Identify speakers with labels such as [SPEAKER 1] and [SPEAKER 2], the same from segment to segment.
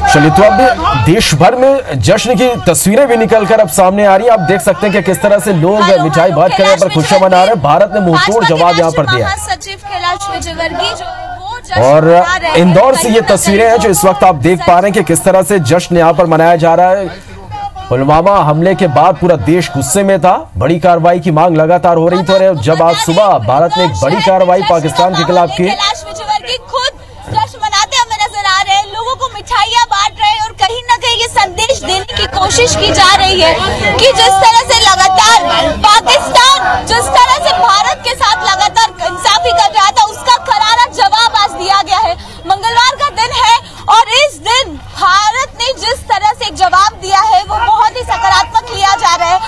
[SPEAKER 1] चलिए, तो अब देश भर में जश्न की तस्वीरें भी निकलकर अब सामने आ रही है। आप देख सकते हैं कि किस तरह से लोग मिठाई बांट कर यहाँ पर खुशियां मना रहे हैं। भारत ने मुंहतोड़ जवाब यहाँ पर दिया और इंदौर से ये तस्वीरें हैं जो इस वक्त आप देख पा रहे हैं कि किस तरह से जश्न यहाँ पर मनाया जा रहा है। पुलवामा हमले के बाद पूरा देश गुस्से में था, बड़ी कार्रवाई की मांग लगातार हो रही थी और जब आज सुबह भारत ने एक बड़ी कार्रवाई पाकिस्तान के खिलाफ की,
[SPEAKER 2] जश्न मनाते हमें नजर आ रहे हैं, लोगों को मिठाइयाँ बांट रहे हैं और कहीं ना कहीं ये संदेश देने की कोशिश की जा रही है कि जिस तरह से लगातार पाकिस्तान जिस तरह से भारत के साथ लगातार इंसाफी कर रहा था, उसका करारा जवाब आज दिया गया है। मंगलवार का दिन है और इस दिन भारत ने जिस तरह से एक जवाब दिया है वो बहुत ही सकारात्मक लिया जा रहा है।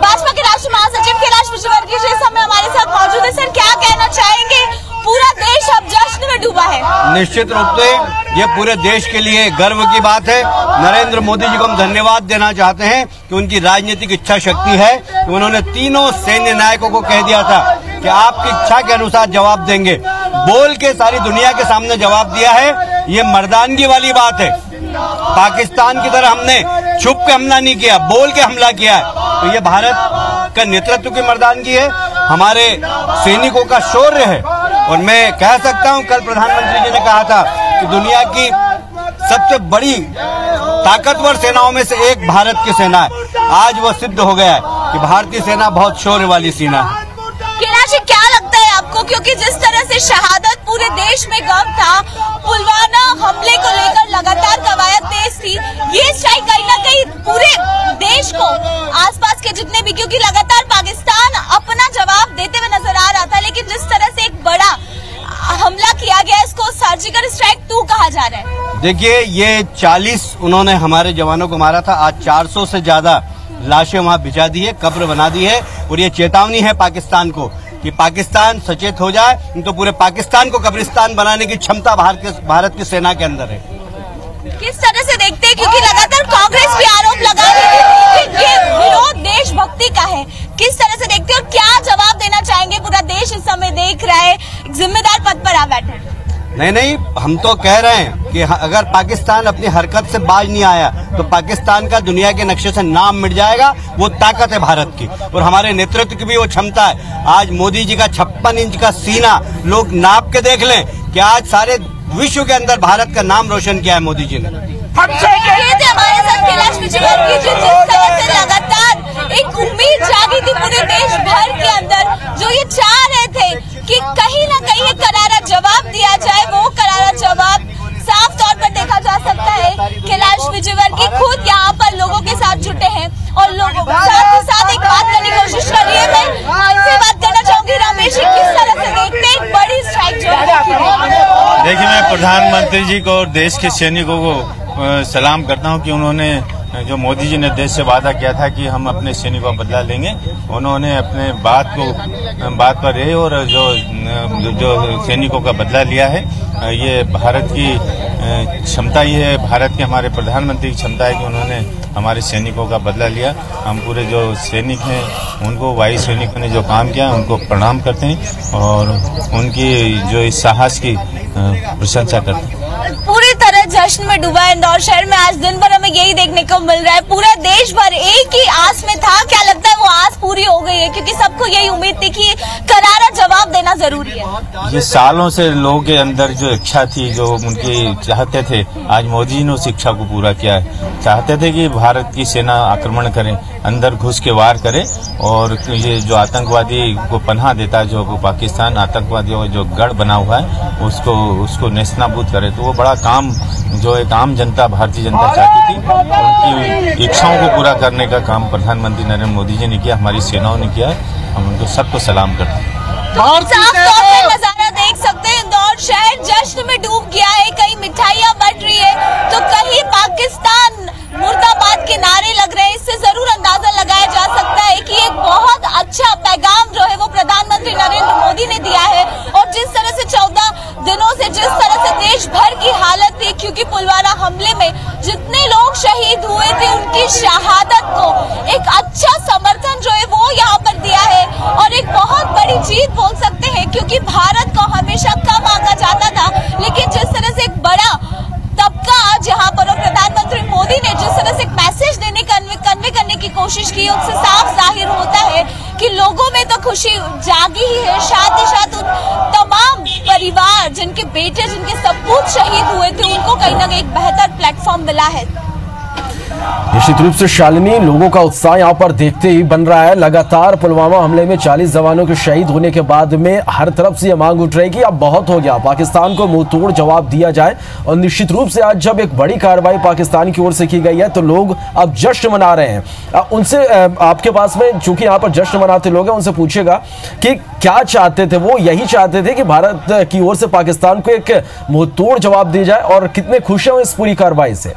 [SPEAKER 2] भाजपा के राष्ट्रीय महासचिव कैलाश विजयवर्गीय जी इस समय हमारे साथ मौजूद है। सर, क्या कहना चाहेंगे? पूरा देश अब जश्न में डूबा है।
[SPEAKER 3] निश्चित रूप से ये पूरे देश के लिए गर्व की बात है। नरेंद्र मोदी जी को हम धन्यवाद देना चाहते हैं कि उनकी राजनीतिक इच्छा शक्ति है कि उन्होंने तीनों सैन्य नायकों को कह दिया था कि आपकी इच्छा के अनुसार जवाब देंगे, बोल के सारी दुनिया के सामने जवाब दिया है। ये मर्दानगी वाली बात है। पाकिस्तान की तरह हमने छुप के हमला नहीं किया, बोल के हमला किया है। तो ये भारत का नेतृत्व की मर्दानगी है, हमारे सैनिकों का शौर्य है। और मैं कह सकता हूं, कल प्रधानमंत्री जी ने कहा था कि दुनिया की सबसे बड़ी ताकतवर सेनाओं में से एक भारत की सेना है। आज वो सिद्ध हो गया है कि भारतीय सेना बहुत शौर्य वाली सेना है।
[SPEAKER 2] कैलाश, क्या लगता है आपको, क्योंकि जिस तरह से शहादत पूरे देश में गम था, पुलवामा हमले को लेकर लगातार कवायद तेज थी, ये स्ट्राइक कहीं ना कहीं पूरे देश को, आसपास के जितने भी, क्योंकि लगातार पाकिस्तान अपना जवाब देते हुए नजर आ रहा था, लेकिन जिस तरह से एक बड़ा हमला किया गया, इसको सर्जिकल स्ट्राइक 2 कहा जा रहा है।
[SPEAKER 3] देखिए, ये 40 उन्होंने हमारे जवानों को मारा था, आज 400 से ज्यादा लाशें वहां भिजा दी है, कब्र बना दी है। और ये चेतावनी है पाकिस्तान को कि पाकिस्तान सचेत हो जाए, तो पूरे पाकिस्तान को कब्रिस्तान बनाने की क्षमता भारत की सेना के अंदर है।
[SPEAKER 2] किस तरह से देखते हैं, क्योंकि लगातार कांग्रेस भी आरोप लगा रही है कि ये विरोध देशभक्ति का है, किस तरह से देखते हैं और क्या जवाब देना चाहेंगे? पूरा देश इस समय देख रहा है, जिम्मेदार पद पर आ बैठे।
[SPEAKER 3] नहीं, हम तो कह रहे हैं कि अगर पाकिस्तान अपनी हरकत से बाज नहीं आया तो पाकिस्तान का दुनिया के नक्शे से नाम मिट जाएगा। वो ताकत है भारत की और हमारे नेतृत्व की भी वो क्षमता है। आज मोदी जी का 56 इंच का सीना लोग नाप के देख लें कि आज सारे विश्व के अंदर भारत का नाम रोशन किया है मोदी जी ने।
[SPEAKER 2] हमारे साथ कैलाश विजयवर्गीय जी, जिस तरह से लगातार एक उम्मीद जागी थी पूरे देश भर के अंदर, जो ये चाह रहे थे कि कहीं ना कहीं करारा जवाब दिया जाए, वो करारा जवाब साफ तौर पर देखा जा सकता है। कैलाश विजयवर्गीय खुद यहाँ पर लोगों के साथ जुटे हैं और लोगों साथ ही साथ एक बात करने की कोशिश कर रही है। मैं इनसे बात करना चाहूंगी, रमेश, किस तरह से देखते हैं एक बड़ी स्ट्राइक जो है?
[SPEAKER 4] देखिए, मैं प्रधानमंत्री जी को और देश के सैनिकों को सलाम करता हूं कि उन्होंने जो मोदी जी ने देश से वादा किया था कि हम अपने सैनिकों का बदला लेंगे, उन्होंने अपने बात पर रहे और जो सैनिकों का बदला लिया है। ये भारत की क्षमता, ये है भारत के हमारे प्रधानमंत्री की क्षमता है कि उन्होंने हमारे सैनिकों का बदला लिया। हम पूरे जो सैनिक हैं उनको, वायु सैनिकों ने जो काम किया उनको प्रणाम करते हैं और उनकी जो इस साहस की प्रशंसा करते हैं।
[SPEAKER 2] पूरी तरह जश्न में डूबा है इंदौर शहर में। आज दिन भर हमें यही देखने को मिल रहा है, पूरा देश भर एक ही आस में था। क्या लगता है वो आस पूरी हो गई है? क्योंकि सबको यही उम्मीद थी कि करारा जवाब देना जरूरी है।
[SPEAKER 4] ये सालों से लोगों के अंदर जो इच्छा थी, जो उनकी चाहते थे, आज मोदी जी ने उस इच्छा को पूरा किया है। चाहते थे कि भारत की सेना आक्रमण करे, अंदर घुस के वार करे और ये जो आतंकवादी को पनाह देता है, जो पाकिस्तान आतंकवादियों का जो गढ़ बना हुआ है, उसको नेस्तनाबूद करे। तो वो बड़ा काम जो एक आम जनता, भारतीय जनता चाहती थी, उनकी इच्छाओं को पूरा करने का काम प्रधानमंत्री नरेंद्र मोदी जी ने किया, हमारी सेनाओं ने किया। हम उनको सबको सलाम करते हैं।
[SPEAKER 2] साफ तौर पे नजारा देख सकते हैं, इंदौर शहर जश्न में डूब गया है। कहीं मिठाइयाँ बट रही है तो कहीं पाकिस्तान मुर्दाबाद के नारे लग रहे हैं। इससे जरूर अंदाजा लगाया जा सकता है कि एक बहुत अच्छा पैगाम जो है वो प्रधानमंत्री नरेंद्र मोदी ने दिया है। और जिस तरह से 14 दिनों से जिस तरह से देश भर की हालत थी, क्योंकि पुलवामा हमले में जितने लोग शहीद हुए थे, उनकी शहादत को एक अच्छा समर्थन जो है वो यहाँ पर दिया है और एक बहुत बड़ी जीत बोल सकते हैं। क्योंकि भारत को हमेशा कम आंका जाता था, लेकिन जिस तरह से एक बड़ा तबका खुशी जागी ही है, साथ ही साथ उन तमाम परिवार जिनके बेटे, जिनके सपूत शहीद हुए थे, उनको कहीं ना कहीं एक बेहतर प्लेटफॉर्म मिला है।
[SPEAKER 1] निश्चित रूप से शालिनी, लोगों का उत्साह यहाँ पर देखते ही बन रहा है। लगातार पुलवामा हमले में 40 जवानों के शहीद होने के बाद में हर तरफ से यह मांग उठ रही कि अब बहुत हो गया, पाकिस्तान को मुंह तोड़ जवाब दिया जाए। और निश्चित रूप से आज जब एक बड़ी कार्रवाई पाकिस्तान की ओर से की गई है तो लोग अब जश्न मना रहे हैं। उनसे आपके पास में चूंकि यहाँ पर जश्न मनाते लोग हैं, उनसे पूछेगा कि क्या चाहते थे वो। यही चाहते थे कि भारत की ओर से पाकिस्तान को एक मुंह तोड़ जवाब दिया जाए, और कितने खुश हैं इस पूरी कार्रवाई से।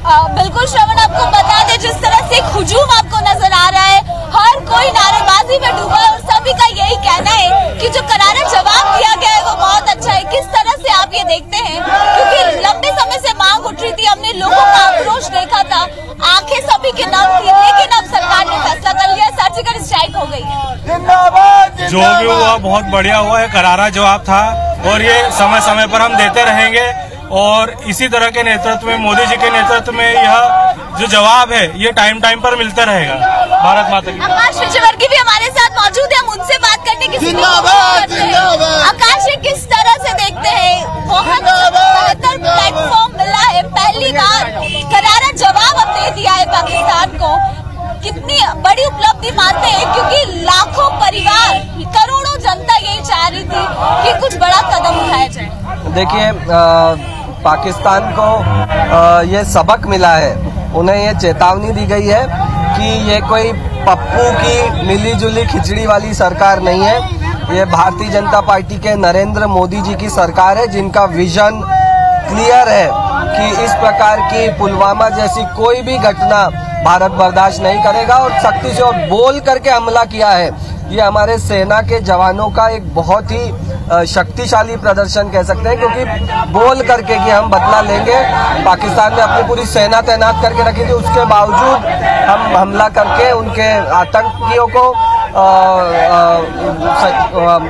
[SPEAKER 2] बिल्कुल श्रवण, आपको बता दें जिस तरह से हुजूम आपको नजर आ रहा है, हर कोई नारेबाजी में डूबा है और सभी का यही कहना है कि जो करारा जवाब दिया गया है वो बहुत अच्छा है। किस तरह से आप ये देखते हैं, क्योंकि लंबे समय से मांग उठ रही थी, हमने लोगों का आक्रोश देखा था, आंखें सभी के नम थी, लेकिन अब सरकार ने फैसला कर लिया, सर्जिकल स्ट्राइक हो गई है।
[SPEAKER 5] जो भी हुआ बहुत बढ़िया हुआ है, करारा जवाब था और ये समय समय पर हम देते रहेंगे। और इसी तरह के नेतृत्व में, मोदी जी के नेतृत्व में यह जो जवाब है ये टाइम पर मिलता रहेगा। भारत माता की।
[SPEAKER 2] आकाश विजयवर्गीय भी हमारे साथ मौजूद है, हम उनसे बात करने की कोशिश करते हैं। आकाश, किस तरह से देखते हैं, बहुत बेहतर प्लेटफॉर्म मिला है, पहली बार करारा जवाब अब दे दिया है पाकिस्तान को, कितनी बड़ी उपलब्धि मानते हैं, क्योंकि लाखों परिवार, करोड़ों जनता यही चाह रही थी कि कुछ बड़ा कदम उठाया जाए।
[SPEAKER 6] देखिए, पाकिस्तान को ये सबक मिला है, उन्हें ये चेतावनी दी गई है कि ये कोई पप्पू की मिलीजुली खिचड़ी वाली सरकार नहीं है। ये भारतीय जनता पार्टी के नरेंद्र मोदी जी की सरकार है, जिनका विजन क्लियर है कि इस प्रकार की पुलवामा जैसी कोई भी घटना भारत बर्दाश्त नहीं करेगा। और सख्ती से और बोल करके हमला किया है, ये हमारे सेना के जवानों का एक बहुत ही शक्तिशाली प्रदर्शन कह सकते हैं, क्योंकि बोल करके कि हम बदला लेंगे, पाकिस्तान ने अपनी पूरी सेना तैनात करके रखी थी, उसके बावजूद हम हमला करके उनके आतंकियों को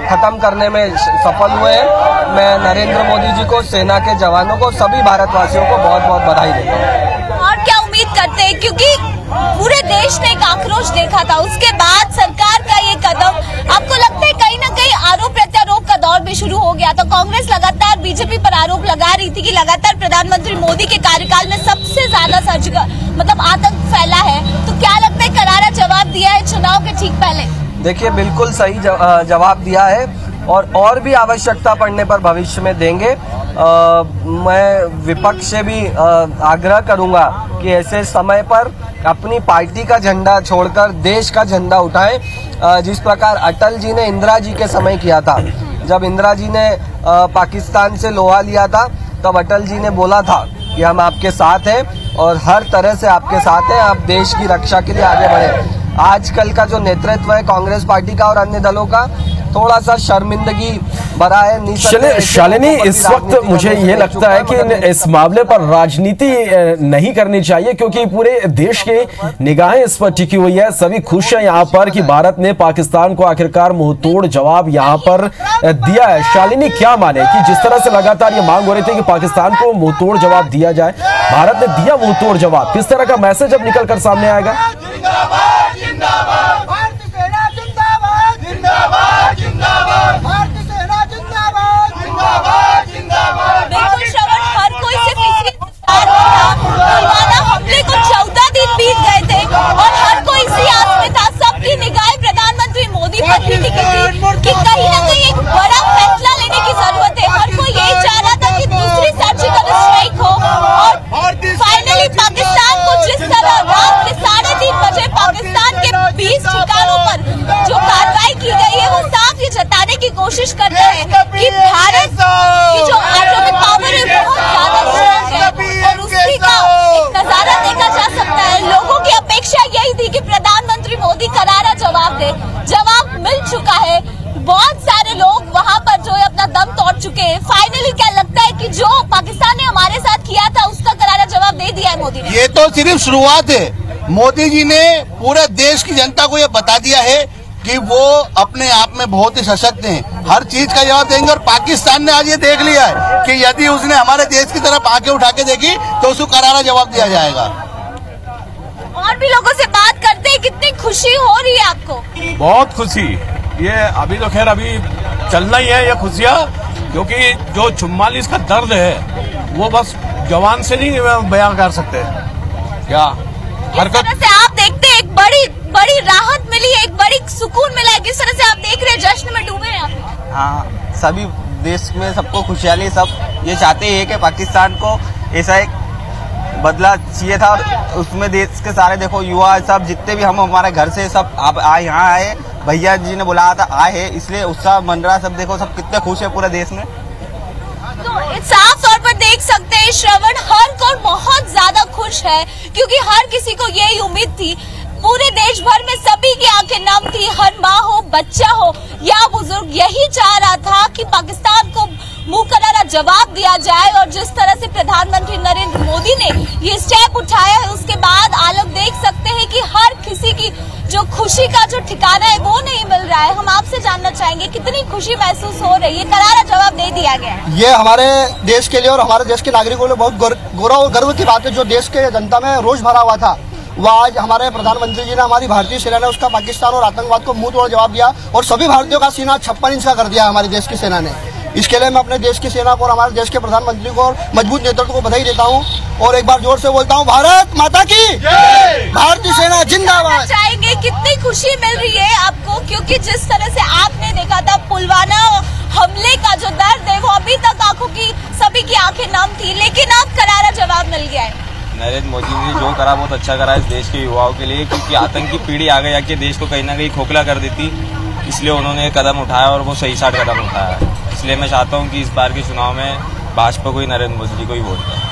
[SPEAKER 6] खत्म करने में सफल हुए हैं। मैं नरेंद्र मोदी जी को, सेना के जवानों को, सभी भारतवासियों को बहुत बहुत बधाई देता हूँ।
[SPEAKER 2] और क्या उम्मीद करते हैं, क्योंकि पूरे देश ने एक आक्रोश देखा था, उसके बाद सरकार का ये कदम, आपको लगता है कहीं ना कहीं आरोप प्रत्यारोप का दौर भी शुरू हो गया? तो कांग्रेस लगातार बीजेपी पर आरोप लगा रही थी कि लगातार प्रधानमंत्री मोदी के कार्यकाल में सबसे ज्यादा सर्जिकल आतंक फैला है, तो क्या लगता है करारा जवाब दिया है चुनाव के ठीक पहले?
[SPEAKER 6] देखिए, बिल्कुल सही जवाब दिया है और भी आवश्यकता पड़ने पर भविष्य में देंगे। मैं विपक्ष से भी आग्रह करूंगा कि ऐसे समय पर अपनी पार्टी का झंडा छोड़कर देश का झंडा उठाएं। जिस प्रकार अटल जी ने इंदिरा जी के समय किया था, जब इंदिरा जी ने पाकिस्तान से लोहा लिया था, तब अटल जी ने बोला था कि हम आपके साथ हैं और हर तरह से आपके साथ हैं, आप देश की रक्षा के लिए आगे बढ़े। आजकल का जो नेतृत्व है कांग्रेस पार्टी का और अन्य दलों का, थोड़ा सा शर्मिंदगी भरा है।
[SPEAKER 1] चलिए शालिनी, इस वक्त मुझे ये लगता है कि इस मामले पर राजनीति नहीं करनी चाहिए, क्योंकि पूरे देश की निगाहें इस पर टिकी हुई है। सभी खुश हैं यहाँ पर कि भारत ने पाकिस्तान को आखिरकार मुंहतोड़ जवाब यहाँ पर दिया है। शालिनी, क्या माने कि जिस तरह से लगातार ये मांग हो रही थी कि पाकिस्तान को मुंहतोड़ जवाब दिया जाए, भारत ने दिया मुंहतोड़ जवाब, किस तरह का मैसेज अब निकल कर सामने आएगा?
[SPEAKER 2] बिल्कुल श्रवण, हर कोई सिर्फ इसी इंतजार में था। पुलवामा हमले को 14 दिन बीत गए थे और हर कोई इसी आस में था। सबकी निगाहें प्रधानमंत्री मोदी पर भी टिकी थी कि कहीं ना कहीं एक बड़ा फैसला लेने की जरूरत है। हर कोई यही चाह रहा था कि दूसरी सर्जिकल स्ट्राइक हो और फाइनली पाकिस्तान को जिस तरह रात के 3:30 बजे पाकिस्तान के 20 ठिकानों पर जो कार्रवाई की गई है, वो साफ ये जताने की कोशिश करता है कि भारत की जो एटॉमिक पावर है बहुत ज्यादा स्ट्रांग है और उसी का एक नजारा देखा जा सकता है। लोगों की अपेक्षा यही थी कि प्रधानमंत्री मोदी करारा जवाब दे, जवाब मिल चुका है। बहुत सारे लोग वहाँ पर जो है अपना दम तोड़ चुके हैं। फाइनली क्या लगता है कि जो पाकिस्तान ने हमारे साथ किया था उसका करारा जवाब दे दिया है मोदी ने?
[SPEAKER 7] ये तो सिर्फ शुरुआत है। मोदी जी ने पूरे देश की जनता को ये बता दिया है कि वो अपने आप में बहुत ही सशक्त हैं, हर चीज का जवाब देंगे। और पाकिस्तान ने आज ये देख लिया है कि यदि उसने हमारे देश की तरफ आंखें उठा के देखी तो उसको करारा जवाब दिया जाएगा।
[SPEAKER 2] और भी लोगों से बात करते हैं, कितनी खुशी हो रही है आपको?
[SPEAKER 8] बहुत खुशी, ये अभी तो खैर अभी चलना ही है ये खुशियाँ, क्योंकि जो 44 का दर्द है वो बस जवान से नहीं बयां कर सकते। क्या
[SPEAKER 2] हरकत से आप देखते हैं, एक बड़ी राहत मिली है, एक बड़ी सुकून मिला है, किस तरह से आप देख रहे हैं, जश्न में डूबे हैं आप?
[SPEAKER 9] हाँ, सभी देश में सबको खुशहाली, सब ये चाहते हैं कि पाकिस्तान को ऐसा एक बदला चाहिए था। और उसमें देश के सारे देखो युवा सब जितने भी हम हमारे घर से सब आप आए, यहाँ आए, भैया जी ने बुलाया था, आए हैं, इसलिए उत्साह मन रहा। सब देखो सब कितने खुश है पूरे देश में।
[SPEAKER 2] तो साफ तौर पर देख सकते हैं श्रवण, हर कोई बहुत ज्यादा खुश है, क्योंकि हर किसी को यही उम्मीद थी। पूरे देश भर में सभी की आंखें नम थी, हर माँ हो, बच्चा हो या बुजुर्ग यही चाह रहा था कि पाकिस्तान को मुंह करारा जवाब दिया जाए। और जिस तरह से प्रधानमंत्री नरेंद्र मोदी ने ये स्टेप उठाया है, उसके बाद आप लोग देख सकते हैं कि हर किसी की जो खुशी का जो ठिकाना है वो नहीं मिल रहा है। हम आपसे जानना चाहेंगे कितनी खुशी महसूस हो रही है? करारा जवाब दे दिया गया है।
[SPEAKER 10] ये हमारे देश के लिए और हमारे देश के नागरिकों के लिए बहुत गौरव और गर्व की बात है। जो देश के जनता में रोष भरा हुआ था, वह आज हमारे प्रधानमंत्री जी ने, हमारी भारतीय सेना ने उसका पाकिस्तान और आतंकवाद को मुंह तोड़ जवाब दिया और सभी भारतीयों का सीना 56 इंच का कर दिया हमारे देश की सेना ने। इसके लिए मैं अपने देश की सेना को और हमारे देश के प्रधानमंत्री को और मजबूत नेतृत्व को बधाई देता हूं और एक बार जोर से बोलता हूं, भारत माता की जय, भारतीय सेना जिंदाबाद।
[SPEAKER 2] चाहेंगे कितनी खुशी मिल रही है आपको, क्योंकि जिस तरह से आपने देखा था पुलवामा हमले का जो दर्द है वो अभी तक आंखों की सभी की आंखें नम थी, लेकिन अब करारा जवाब मिल गया है।
[SPEAKER 9] नरेंद्र मोदी ने जो करा बहुत अच्छा करा इस देश के युवाओं के लिए, क्योंकि आतंकी पीढ़ी आगे जाके देश को कहीं ना कहीं खोखला कर देती, इसलिए उन्होंने कदम उठाया और वो सही साठ कदम उठाया। इसलिए मैं चाहता हूँ कि इस बार के चुनाव में भाजपा को ही, नरेंद्र मोदी जी को ही वोट दें।